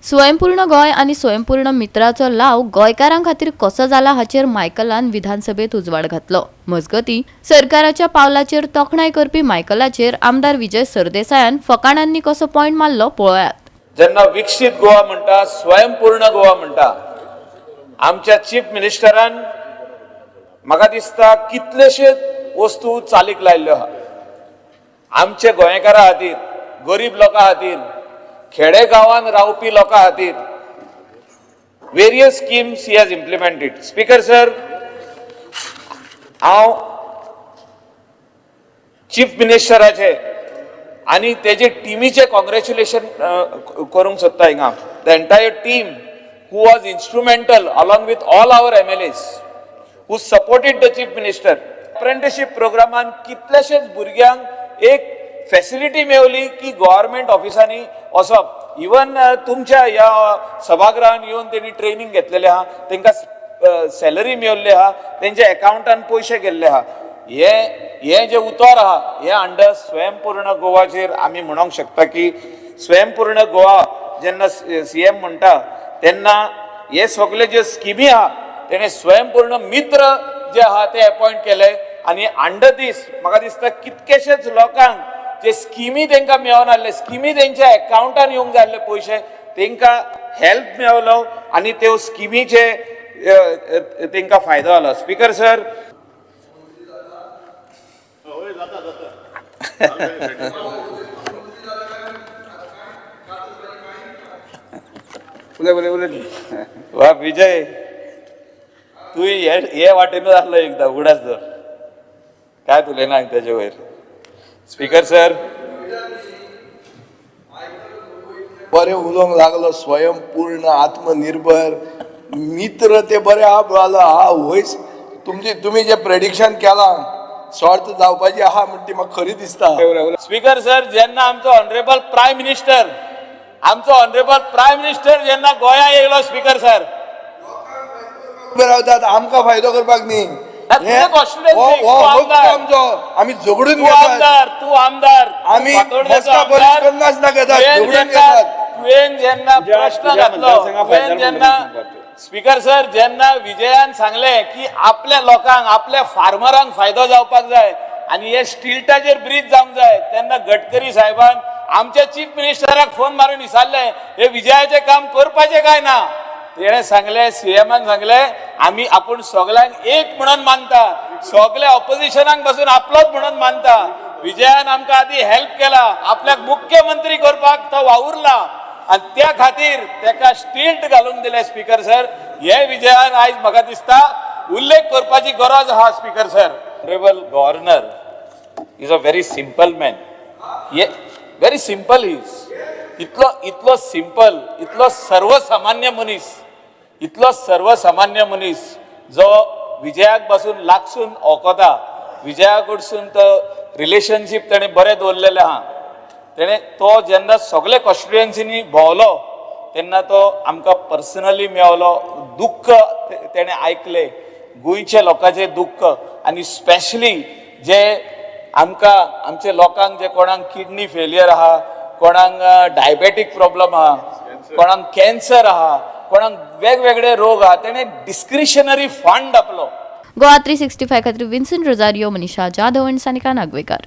स्वयंपूर्ण गोय आणि स्वयंपूर्ण मित्राचो लाव गोंयकारां खातीर कसो जाला हाचेर मायकलान विधानसभेत उजवाड घातलो। मजगती सरकाराच्या पावलाचेर तोखणाय करपी मायकलाचेर आमदार विजय सरदेसायान फकाणांनी कसो पॉइंट मारलो पळयात। जेन्ना विकसित गोवा म्हणटा, स्वयंपूर्ण गोवा म्हणटा, आमच्या चीफ मिनिस्टरान म्हाका दिसता कितलेशेच वस्तू चालीक लायल्ल्यो आहा। आमचे गोंयकारां खातीर, गरीब लोकां खातीर, खेडेगांवांत रावपी लोकां खातीर various schemes he has implemented. Speaker sir, हांव चीफ मिनिस्टराचे आणि तेजे टीमीचे कॉंग्रॅच्युलेशन करूंक सोदता हिंगा। The entire team who was instrumental along with all our MLAs who supported the chief minister. Apprenticeship प्रोग्रामान कितलेशेच भुरग्यांक एक फॅसिलिटी मेवली की गव्हर्नमेंट ऑफिसांनी वचप। इवन तुमच्या ह्या सभागृहान येवन त्यांनी ट्रेनिंग घेतलेले आहा, तांकां सॅलरी मेवल्ली आहा, तेंच्या अकाउंटान पयशे गेल्ले आहा। हे जे उतर आहा हे अंडर स्वयंपूर्ण गोवाचेर आमी म्हणूंक शकता की स्वयंपूर्ण गोवा जेन्ना CM म्हणटा तेन्ना हे सगळे जे स्किमी आहा तेणे स्वयंपूर्ण मित्र जे आहा ते अपॉइंट केले आणि अंडर दीस म्हाका दिसता कितकेशेच लोकांक जे स्किमी तांकां मेळोन आसले, स्किमी तेंच्या अकाउंटान येवंक जाय आसले पयशे, तांकां हेल्प मेळलो आणि त्यो स्किमीचे तांकां फायदो जालो। स्पीकर सर, वा विजय, तू हे वाटेनूच आसलो एकदा उगडास धर, काय तुले ना त्याच्या वयर। स्पीकर सर, बरे उलोवंक लागलो स्वयंपूर्ण आत्मनिर्भर मित्र ते बरे हा वयस तुम्ही जे प्रेडिक्शन केला सॉर्ट जावपाची आहा म्हणटी म्हाका खरी दिसता। स्पीकर सर, जेन्ना आमचो ऑनरेबल प्रायम मिनिस्टर जेन्ना गोंया येयलो, स्पीकर सर रावतात आमकां फायदो करपाक न्ही, आम्ही झगडून तू आमदार आम्ही प्रश्न घातलो स्पीकर सर, जेन्ना विजयान सांगले की आपल्या लोकांक, आपल्या फार्मरांक फायदो जावपाक जाय आणि हे स्टिल्टाचेर ब्रिज जावंक जाय, तेन्ना गडकरी साहेबान आमच्या चीफ मिनिस्टराक फोन मारून विचारले हे विजयाचे काम करपाचे काय ना। तेणे सांगले, CMन सांगले आम्ही आपण सगळ्यांक एक म्हणून मानता, सगळे ऑपोजिशनाक बसून आपलोच म्हणून मानता। विजयान आमकां आधी हेल्प केला, आपल्याक मुख्यमंत्री करपाक तो वावुरला आणि त्या खातीर तेका स्टिल्ट घालून दिले। स्पीकर सर, हे विजयान आयज म्हाका दिसता उल्लेख करपाची गरज आहा। Speaker sir, honourable governor is a very simple man, very simple is, इतलो सिंपल, इतलो सर्वसामान्य मनीस जो विजयाक पासून लागसून ओकोता, विजया कडसून तो रिलेशनशीप तेणे बरें दवरलेले आहा। तेणे तो जेन्ना सगळे कॉन्स्टिट्युएन्सीनी भोंवलो तेन्ना तो आमकां पर्सनली मेळलो, दुख्ख तेणे आयकले, गोंयच्या लोकांचे दुख्ख, आणि स्पेशली जे आमकां आमच्या लोकांक जे कोणाक किडनी फेलियर आहा, कोणाक डायबेटीक प्रॉब्लेम आहा, कोणाक कॅन्सर आहा, कोणाक वेगवेगळे रोग आहा, तेणे डिस्क्रिशनरी फंड आपलो। गोवा 365 खातीर विन्सेंट रोजारियो, मनीषा जाधव आणि सानिका नागवेकर।